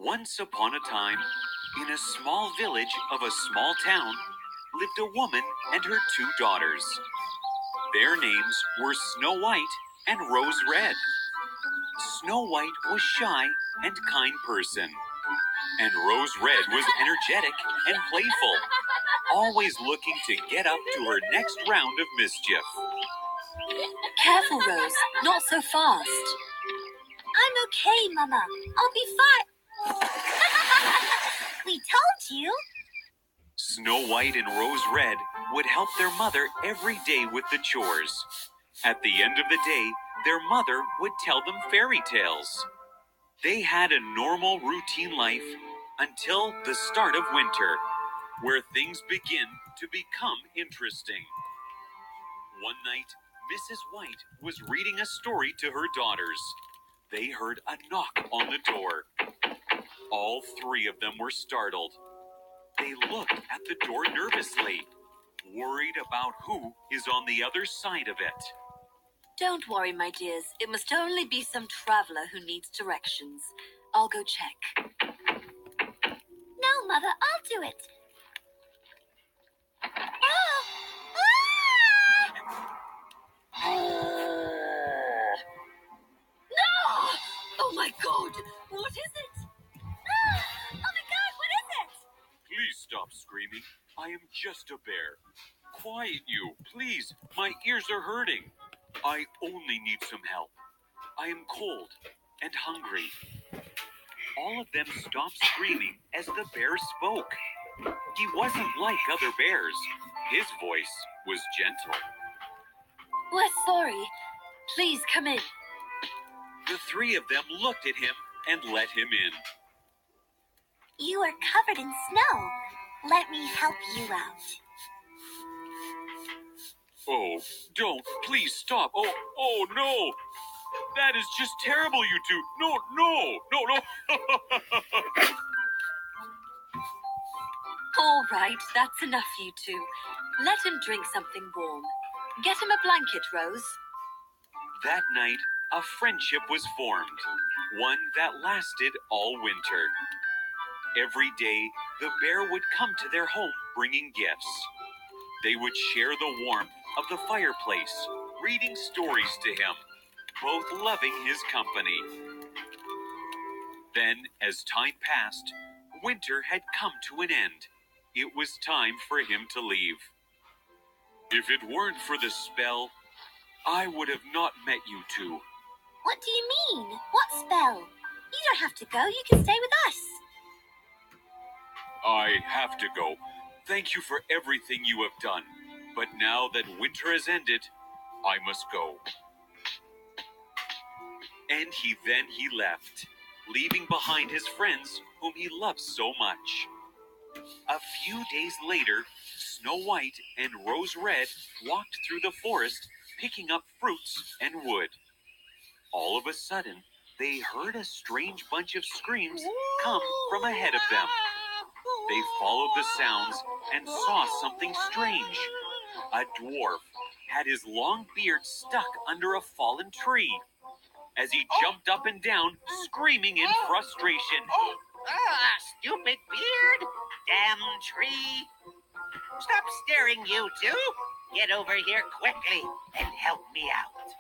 Once upon a time, in a small village of a small town, lived a woman and her two daughters. Their names were Snow White and Rose Red. Snow White was shy and kind person, and Rose Red was energetic and playful, always looking to get up to her next round of mischief. Careful, Rose. Not so fast. I'm okay, Mama. I'll be fine. We told you. Snow White and Rose Red would help their mother every day with the chores. At the end of the day, their mother would tell them fairy tales. They had a normal routine life until the start of winter, where things begin to become interesting. One night, Mrs. White was reading a story to her daughters. They heard a knock on the door. All three of them were startled. They looked at the door nervously, worried about who is on the other side of it. Don't worry, my dears. It must only be some traveler who needs directions. I'll go check. No, Mother, I'll do it. No! Oh my God! What is it? Oh my God, what is it? Please stop screaming. I am just a bear. Quiet you, please. My ears are hurting. I only need some help. I am cold and hungry. All of them stopped screaming as the bear spoke. He wasn't like other bears. His voice was gentle. We're sorry. Please come in. The three of them looked at him and let him in. You are covered in snow. Let me help you out. Oh, don't. Please stop. Oh, no. That is just terrible, you two. No. All right, that's enough, you two. Let him drink something warm. Get him a blanket, Rose. That night, a friendship was formed, one that lasted all winter. Every day, the bear would come to their home bringing gifts. They would share the warmth of the fireplace, reading stories to him, both loving his company. Then, as time passed, winter had come to an end. It was time for him to leave. If it weren't for the spell, I would have not met you two. What do you mean? What spell? You don't have to go. You can stay with us. I have to go. Thank you for everything you have done. But now that winter has ended, I must go. And he left, leaving behind his friends whom he loved so much. A few days later, Snow White and Rose Red walked through the forest, picking up fruits and wood. All of a sudden, they heard a strange bunch of screams come from ahead of them. They followed the sounds and saw something strange. A dwarf had his long beard stuck under a fallen tree. As he jumped up and down, screaming in frustration. Stupid beard! Damn tree! Stop staring, you two! Get over here quickly and help me out.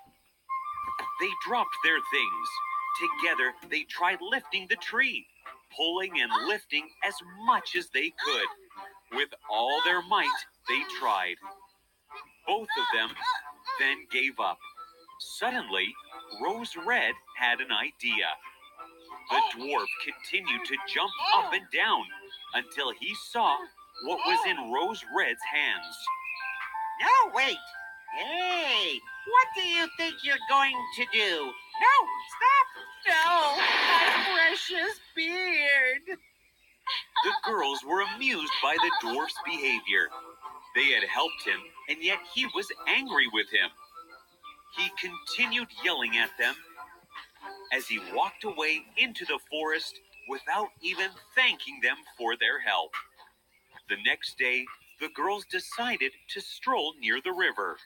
They dropped their things. Together, they tried lifting the tree, pulling and lifting as much as they could. With all their might, they tried. Both of them then gave up. Suddenly, Rose Red had an idea. The dwarf continued to jump up and down until he saw what was in Rose Red's hands. No, wait! Hey! What do you think you're going to do? No! Stop! No! My precious beard! The girls were amused by the dwarf's behavior. They had helped him, and yet he was angry with him. He continued yelling at them as he walked away into the forest without even thanking them for their help. The next day, the girls decided to stroll near the river.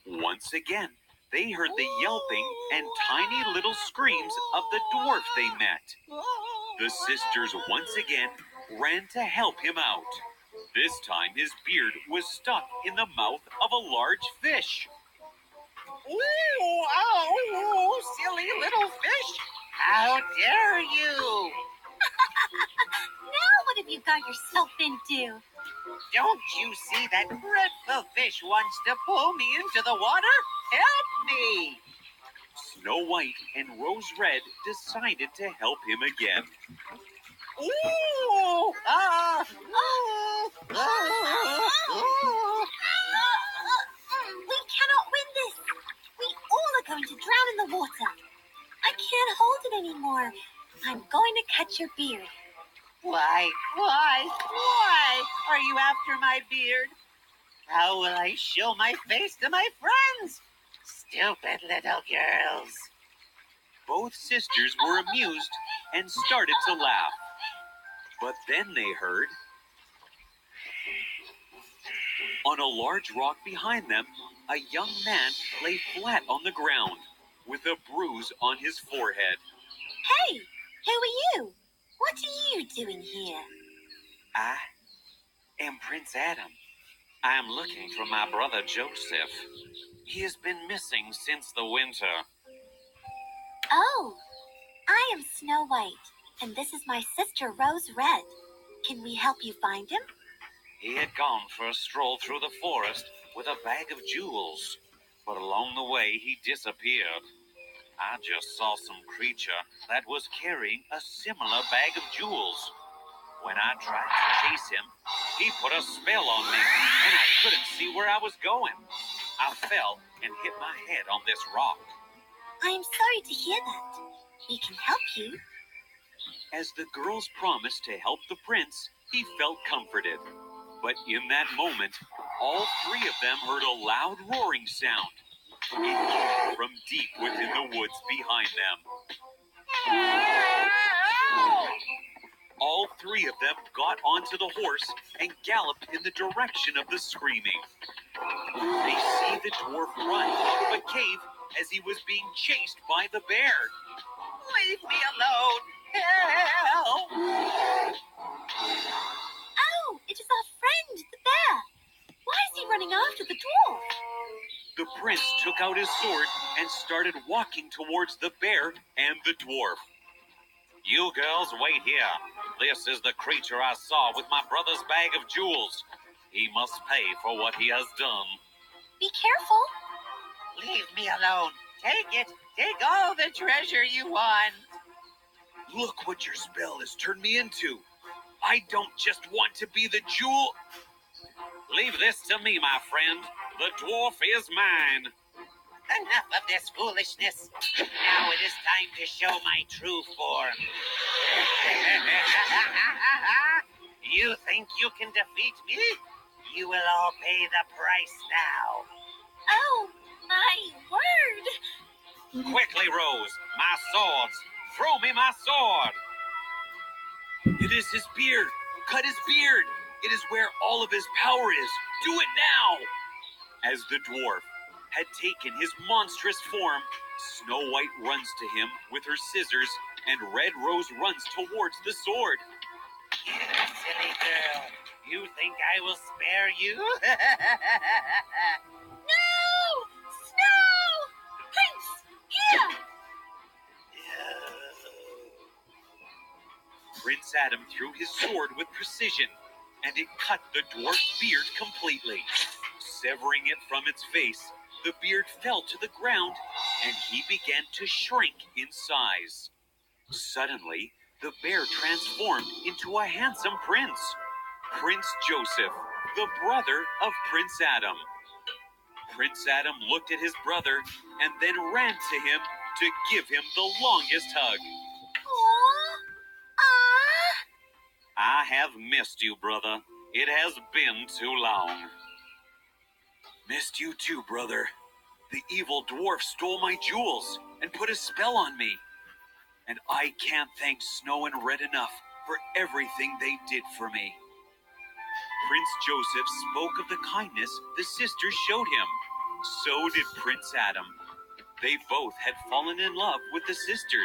Once again, they heard the yelping and tiny little screams of the dwarf they met. The sisters once again ran to help him out. This time his beard was stuck in the mouth of a large fish. Ooh, oh, silly little fish. How dare you? Now what have you got yourself into? Don't you see that dreadful fish wants to pull me into the water? Help me! Snow White and Rose Red decided to help him again. Ooh! Ah! We cannot win this. We all are going to drown in the water. I can't hold it anymore. I'm going to cut your beard. Why are you after my beard? How will I show my face to my friends? Stupid little girls. Both sisters were amused and started to laugh. But then they heard, on a large rock behind them, a young man lay flat on the ground with a bruise on his forehead. Hey, who are you? What are you doing here? I am Prince Adam. I am looking for my brother Joseph. He has been missing since the winter. Oh, I am Snow White, and this is my sister Rose Red. Can we help you find him? He had gone for a stroll through the forest with a bag of jewels, but along the way he disappeared. I just saw some creature that was carrying a similar bag of jewels. When I tried to chase him, he put a spell on me, and I couldn't see where I was going. I fell and hit my head on this rock. I am sorry to hear that. We can help you. As the girls promised to help the prince, he felt comforted. But in that moment, all three of them heard a loud roaring sound. It came from deep within the woods behind them. All three of them got onto the horse and galloped in the direction of the screaming. They see the dwarf run out of a cave as he was being chased by the bear. Leave me alone. Help! Oh, it is our friend, the bear. Why is he running after the dwarf? The prince took out his sword and started walking towards the bear and the dwarf. You girls wait here. This is the creature I saw with my brother's bag of jewels. He must pay for what he has done. Be careful. Leave me alone. Take it. Take all the treasure you want. Look what your spell has turned me into. I don't just want to be the jewel. Leave this to me, my friend. The dwarf is mine. Enough of this foolishness. Now it is time to show my true form. You think you can defeat me? You will all pay the price now. Oh, my word. Quickly, Rose. My swords. Throw me my sword. It is his beard. Cut his beard. It is where all of his power is. Do it now. As the dwarf had taken his monstrous form, Snow White runs to him with her scissors, and Red Rose runs towards the sword. You silly girl. You think I will spare you? No! Snow! Prince, here! Prince Adam threw his sword with precision, and it cut the dwarf's beard completely. Severing it from its face, the beard fell to the ground, and he began to shrink in size. Suddenly, the bear transformed into a handsome prince, Prince Joseph, the brother of Prince Adam. Prince Adam looked at his brother and then ran to him to give him the longest hug. I have missed you, brother. It has been too long. Missed you too, brother. The evil dwarf stole my jewels and put a spell on me. And I can't thank Snow and Red enough for everything they did for me. Prince Joseph spoke of the kindness the sisters showed him. So did Prince Adam. They both had fallen in love with the sisters.